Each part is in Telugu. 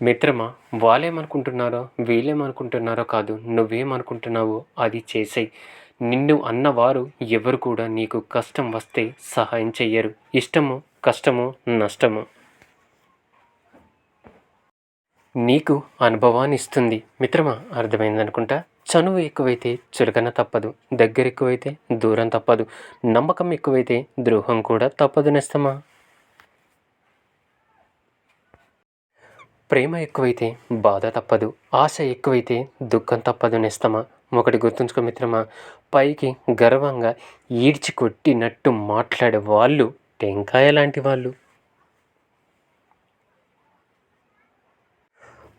మిత్రమా, వాళ్ళేమనుకుంటున్నారో, వీళ్ళేమనుకుంటున్నారో కాదు. నువ్వేమనుకుంటున్నావో అది చేసేయి. నిన్ను అన్నవారు ఎవరు కూడా నీకు కష్టం వస్తే సహాయం చెయ్యరు. ఇష్టమో, కష్టమో, నష్టమో నీకు అనుభవాన్నిస్తుంది. మిత్రమా, అర్థమైందనుకుంటా. చనువు ఎక్కువైతే చులకన తప్పదు. దగ్గరెక్కువైతే దూరం తప్పదు. నమ్మకం ఎక్కువైతే ద్రోహం కూడా తప్పదు నేస్తమా. ప్రేమ ఎక్కువైతే బాధ తప్పదు. ఆశ ఎక్కువైతే దుఃఖం తప్పదు నేస్తమా. ఒకటి గుర్తుంచుకో మిత్రమా, పైకి గర్వంగా ఈడ్చి కొట్టినట్టు మాట్లాడే వాళ్ళు టెంకాయ లాంటి వాళ్ళు.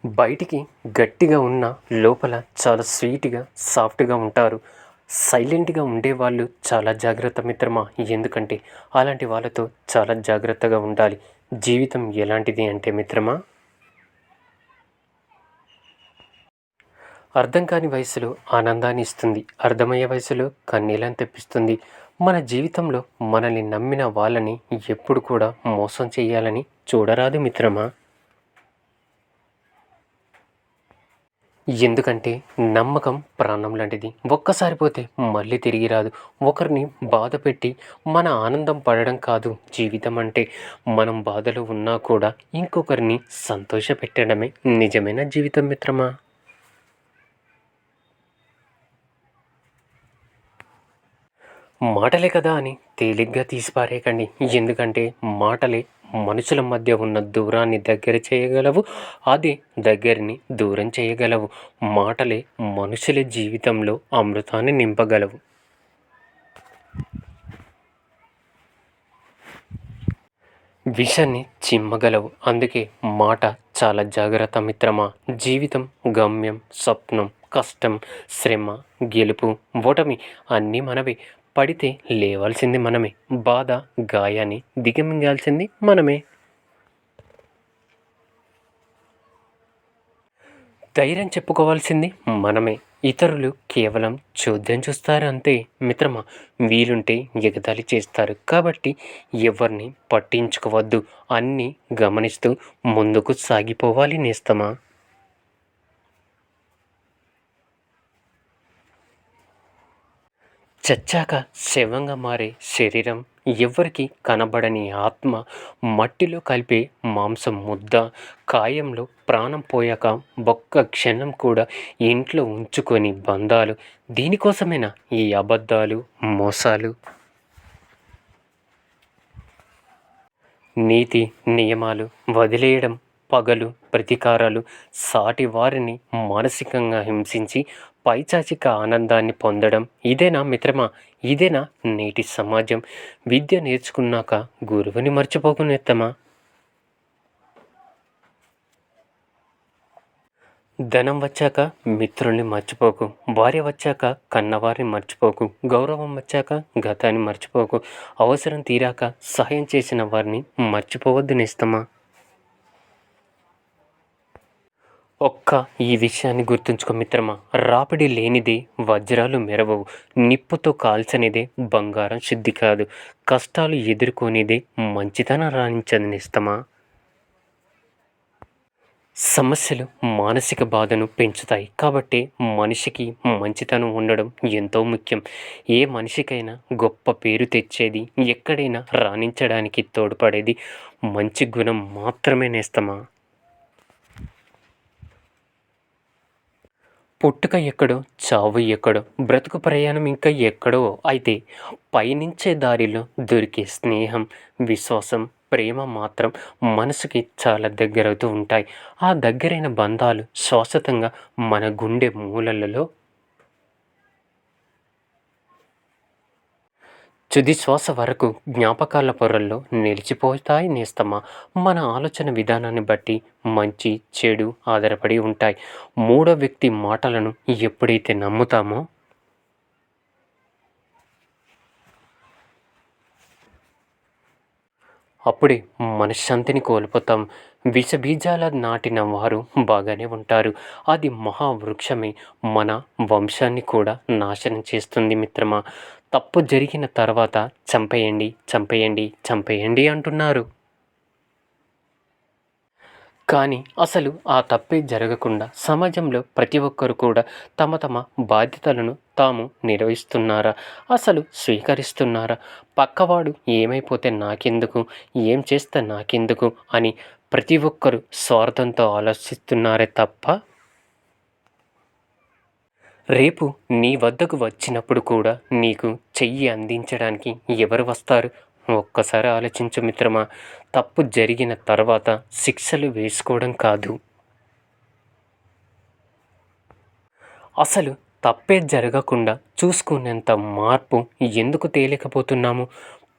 బయటికి గట్టిగా ఉన్న లోపల చాలా స్వీట్‌గా, సాఫ్ట్‌గా ఉంటారు. సైలెంట్‌గా ఉండేవాళ్ళు చాలా జాగ్రత్త మిత్రమా. ఎందుకంటే అలాంటి వాళ్ళతో చాలా జాగ్రత్తగా ఉండాలి. జీవితం ఎలాంటిది అంటే మిత్రమా, అర్థం కాని వయసులో ఆనందాన్ని ఇస్తుంది. అర్థమయ్యే వయసులో కన్నీళ్ళని తెప్పిస్తుంది. మన జీవితంలో మనల్ని నమ్మిన వాళ్ళని ఎప్పుడు కూడా మోసం చేయాలని చూడరాదు మిత్రమా. ఎందుకంటే నమ్మకం ప్రాణం లాంటిది. ఒక్కసారి పోతే మళ్ళీ తిరిగి రాదు. ఒకరిని బాధపెట్టి మన ఆనందం పడడం కాదు జీవితం అంటే. మనం బాధలో ఉన్నా కూడా ఇంకొకరిని సంతోషపెట్టడమే నిజమైన జీవితం మిత్రమా. మాటలే కదా అని తేలిగ్గా తీసిపారేయకండి. ఎందుకంటే మాటలే మనుషుల మధ్య ఉన్న దూరాన్ని దగ్గర చేయగలవు. అదే దగ్గరని దూరం చేయగలవు. మాటలే మనుషుల జీవితంలో అమృతాన్ని నింపగలవు. విషాన్ని చిమ్మగలవు. అందుకే మాట చాలా జాగ్రత్త మిత్రమా. జీవితం గమ్యం, స్వప్నం, కష్టం, శ్రమ, గెలుపు, ఓటమి అన్నీ మనవే. పడితే లేవాల్సింది మనమే. బాధ, గాయాన్ని దిగమింగాల్సింది మనమే. ధైర్యం చెప్పుకోవాల్సింది మనమే. ఇతరులు కేవలం చూద్దాం చూస్తారు అంతే మిత్రమా. వీలుంటే ఎగతాళి చేస్తారు. కాబట్టి ఎవరిని పట్టించుకోవద్దు. అన్నీ గమనిస్తూ ముందుకు సాగిపోవాలి నేస్తమా. చచ్చాక శవంగా మారే శరీరం, ఎవ్వరికి కనబడని ఆత్మ, మట్టిలో కలిపే మాంసం ముద్ద, కాయంలో ప్రాణం పోయాక ఒక్క క్షణం కూడా ఇంట్లో ఉంచుకొని బంధాలు. దీనికోసమేనా ఈ అబద్ధాలు, మోసాలు? నీతి నియమాలు వదిలేయడం, పగలు, ప్రతీకారాలు, సాటి వారిని మానసికంగా హింసించి పైశాచిక ఆనందాన్ని పొందడం ఇదేనా మిత్రమా? ఇదేనా నేటి సమాజం? విద్య నేర్చుకున్నాక గురువుని మర్చిపోకు నేస్తమా. ధనం వచ్చాక మిత్రుల్ని మర్చిపోకు. భార్య వచ్చాక కన్నవారిని మర్చిపోకు. గౌరవం వచ్చాక గతాన్ని మర్చిపోకు. అవసరం తీరాక సహాయం చేసిన వారిని మర్చిపోవద్దు నేస్తమా. ఈ విషయాన్ని గుర్తుంచుకో మిత్రమా. రాపిడి లేనిదే వజ్రాలు మెరవవు. నిప్పుతో కాల్చనిదే బంగారం శుద్ధి కాదు. కష్టాలు ఎదుర్కొనేదే మంచితనం రాణించదు నేస్తమా. సమస్యలు మానసిక బాధను పెంచుతాయి. కాబట్టి మనిషికి మంచితనం ఉండడం ఎంతో ముఖ్యం. ఏ మనిషికైనా గొప్ప పేరు తెచ్చేది, ఎక్కడైనా రాణించడానికి తోడ్పడేది మంచి గుణం మాత్రమే నేస్తమా. పుట్టుక ఎక్కడో, చావు ఎక్కడో, బ్రతుకు ప్రయాణం ఇంకా ఎక్కడో. అయితే పయనించే దారిలో దొరికే స్నేహం, విశ్వాసం, ప్రేమ మాత్రం మనసుకి చాలా దగ్గరవుతూ ఉంటాయి. ఆ దగ్గరైన బంధాలు శాశ్వతంగా మన గుండె మూలలలో తుది శ్వాస వరకు జ్ఞాపకాల పొరల్లో నిలిచిపోతాయి నేస్తమా. మన ఆలోచన విధానాన్ని బట్టి మంచి, చెడు ఆధారపడి ఉంటాయి. మూడో వ్యక్తి మాటలను ఎప్పుడైతే నమ్ముతామో అప్పుడే మనశ్శాంతిని కోల్పోతాం. విషబీజాల నాటిన వారు బాగానే ఉంటారు. అది మహావృక్షమే మన వంశాన్ని కూడా నాశనం చేస్తుంది మిత్రమా. తప్పు జరిగిన తర్వాత చంపేయండి, చంపేయండి, చంపేయండి అంటున్నారు. కానీ అసలు ఆ తప్పే జరగకుండా సమాజంలో ప్రతి ఒక్కరు కూడా తమ తమ బాధ్యతలను తాము నిర్వహిస్తున్నారా? అసలు స్వీకరిస్తున్నారా? పక్కవాడు ఏమైపోతే నాకెందుకు? ఏం చేస్తే నాకెందుకు? అని ప్రతి ఒక్కరు స్వార్థంతో ఆలోచిస్తున్నారే తప్ప రేపు నీ వద్దకు వచ్చినప్పుడు కూడా నీకు చెయ్యి అందించడానికి ఎవరు వస్తారు? ఒక్కసారి ఆలోచించు మిత్రమా. తప్పు జరిగిన తర్వాత శిక్షలు వేసుకోవడం కాదు, అసలు తప్పే జరగకుండా చూసుకునేంత మార్పు ఎందుకు తేలేకపోతున్నాము?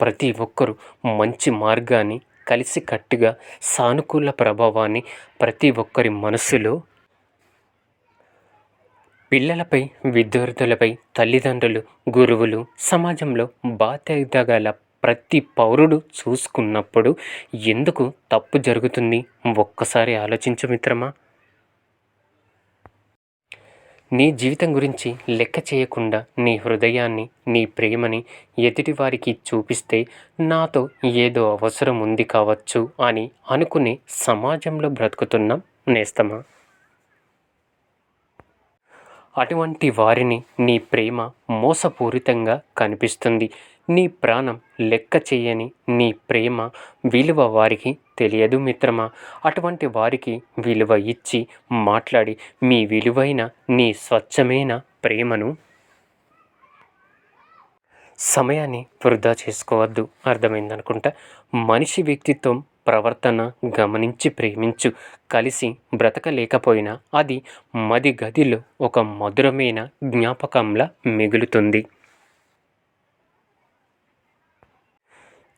ప్రతి ఒక్కరూ మంచి మార్గాన్ని కలిసికట్టుగా సానుకూల ప్రభావాన్ని ప్రతి ఒక్కరి మనస్సులో పిల్లలపై, విద్యార్థులపై, తల్లిదండ్రులు, గురువులు, సమాజంలో బాధ్యత గల ప్రతి పౌరుడు చూసుకున్నప్పుడు ఎందుకు తప్పు జరుగుతుంది? ఒక్కసారి ఆలోచించు మిత్రమా. నీ జీవితం గురించి లెక్క చేయకుండా నీ హృదయాన్ని, నీ ప్రేమని ఎదుటివారికి చూపిస్తే నాతో ఏదో అవసరం ఉంది కావచ్చు అని అనుకునే సమాజంలో బ్రతుకుతున్నాం నేస్తమా. అటువంటి వారిని నీ ప్రేమ మోసపూరితంగా కనిపిస్తుంది. నీ ప్రాణం లెక్క చేయని నీ ప్రేమ విలువ వారికి తెలియదు మిత్రమా. అటువంటి వారికి విలువ ఇచ్చి మాట్లాడి మీ విలువైన నీ స్వచ్ఛమైన ప్రేమను సమయాన్ని వృధా చేసుకోవద్దు. అర్థమైందనుకుంటా. మనిషి వ్యక్తిత్వం, ప్రవర్తన గమనించి ప్రేమించు. కలిసి బ్రతకలేకపోయినా అది మది గదిలో ఒక మధురమైన జ్ఞాపకంలా మిగులుతుంది.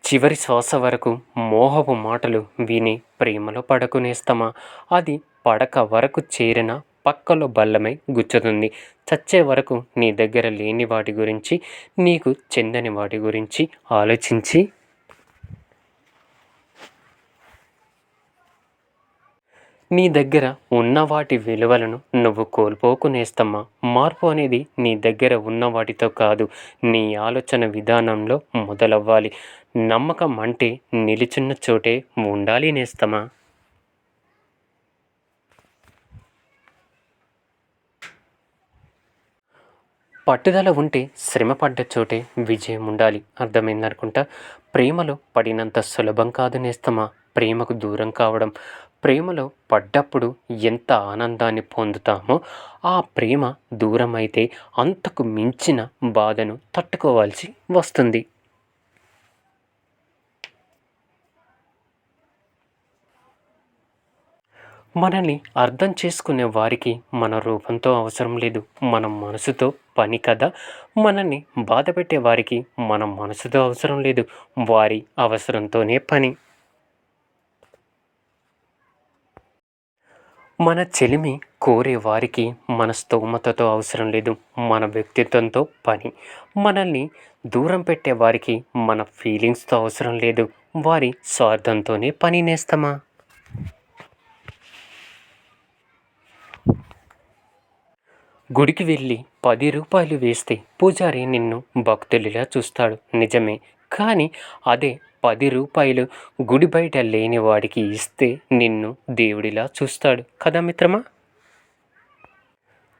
చివరి శ్వాస వరకు మోహపు మాటలు విని ప్రేమలో పడకునేస్తామా. అది పడక వరకు చేరిన పక్కలో బల్లమై గుచ్చుతుంది. చచ్చే వరకు నీ దగ్గర లేని వాటి గురించి, నీకు చెందని వాటి గురించి ఆలోచించి నీ దగ్గర ఉన్న వాటి విలువలను నువ్వు కోల్పోకునేస్తమ్మా. మార్పు అనేది నీ దగ్గర ఉన్న వాటితో కాదు, నీ ఆలోచన విధానంలో మొదలవ్వాలి. నమ్మకం అంటే నిలుచున్న చోటే ఉండాలి నేస్తమా. పట్టుదల ఉంటే శ్రమపడ్డ చోటే విజయం ఉండాలి. అర్థమైందనుకుంటా. ప్రేమలో పడినంత సులభం కాదు నేస్తమా ప్రేమకు దూరం కావడం. ప్రేమలో పడ్డప్పుడు ఎంత ఆనందాన్ని పొందుతామో, ఆ ప్రేమ దూరం అయితే అంతకు మించిన బాధను తట్టుకోవాల్సి వస్తుంది. మనల్ని అర్థం చేసుకునే వారికి మన రూపంతో అవసరం లేదు, మన మనసుతో పని కదా. మనల్ని బాధపెట్టే వారికి మన మనసుతో అవసరం లేదు, వారి అవసరంతోనే పని. మన చెలిమి కోరే వారికి మన స్తోమతతో అవసరం లేదు, మన వ్యక్తిత్వంతో పని. మనల్ని దూరం పెట్టే వారికి మన ఫీలింగ్స్తో అవసరం లేదు, వారి స్వార్థంతోనే పని నేస్తమా. గుడికి వెళ్ళి 10 రూపాయలు వేస్తే పూజారి నిన్ను భక్తులిలా చూస్తాడు, నిజమే. కానీ అదే 10 రూపాయలు గుడి బయట లేని వాడికి ఇస్తే నిన్ను దేవుడిలా చూస్తాడు కదా మిత్రమా.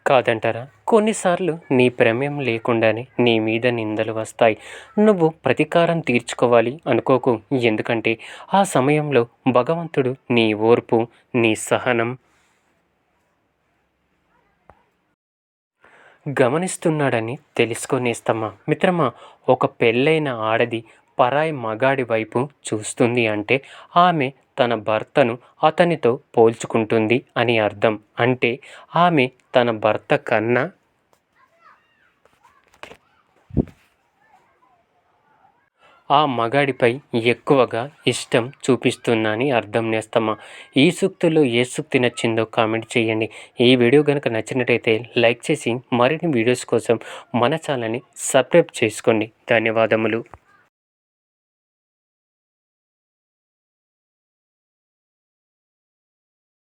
కాదంటారా? కొన్నిసార్లు నీ ప్రమేయం లేకుండానే నీ మీద నిందలు వస్తాయి. నువ్వు ప్రతీకారం తీర్చుకోవాలి అనుకోకు. ఎందుకంటే ఆ సమయంలో భగవంతుడు నీ ఓర్పు, నీ సహనం గమనిస్తున్నాడని తెలుసుకొనేస్తమా. మిత్రమా, ఒక పెళ్ళైన ఆడది పరాయి మగాడి వైపు చూస్తుంది అంటే ఆమె తన భర్తను అతనితో పోల్చుకుంటుంది అని అర్థం. అంటే ఆమె తన భర్త కన్నా ఆ మగాడిపై ఎక్కువగా ఇష్టం చూపిస్తున్నాని అర్థం నేస్తమా. ఈ సూక్తుల్లో ఏ సూక్తి నచ్చిందో కామెంట్ చేయండి. ఈ వీడియో కనుక నచ్చినట్టయితే లైక్ చేసి మరిన్ని వీడియోస్ కోసం మన ఛానల్ని సబ్స్క్రైబ్ చేసుకోండి. ధన్యవాదములు.